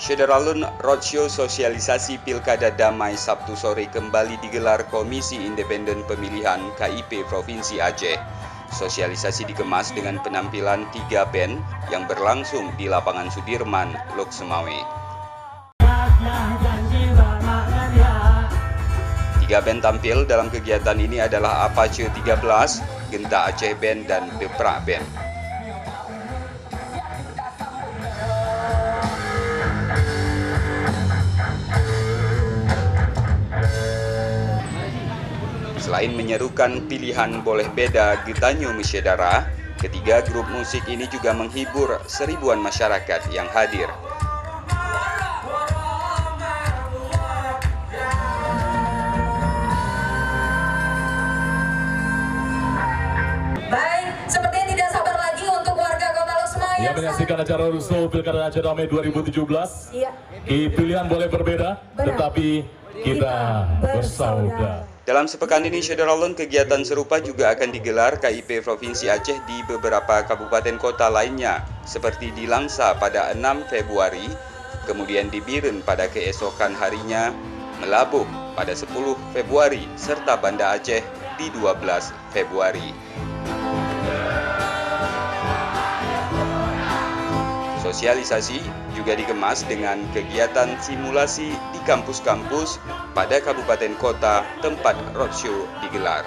Syederalun Roadshow Sosialisasi Pilkada Damai Sabtu sore kembali digelar Komisi Independen Pemilihan KIP Provinsi Aceh. Sosialisasi dikemas dengan penampilan 3 band yang berlangsung di lapangan Sudirman, Lok Semawe. 3 band tampil dalam kegiatan ini adalah Apache 13, Genta Aceh Band, dan Deprak Band. Selain menyerukan pilihan boleh beda Getanyo Mesyedara, ketiga grup musik ini juga menghibur seribuan masyarakat yang hadir. Baik, sepertinya tidak sabar lagi untuk warga Kota Lok Semawe yang menyaksikan acara Roadshow Pilkada Aceh Damai 2017. Iya. Pilihan boleh berbeda, tetapi kita bersaudara. Dalam sepekan ini, Syederalun, kegiatan serupa juga akan digelar KIP Provinsi Aceh di beberapa kabupaten kota lainnya, seperti di Langsa pada 6 Februari, kemudian di Biren pada keesokan harinya, Melabuh pada 10 Februari, serta Banda Aceh di 12 Februari. Sosialisasi juga dikemas dengan kegiatan simulasi di kampus-kampus pada kabupaten kota tempat roadshow digelar.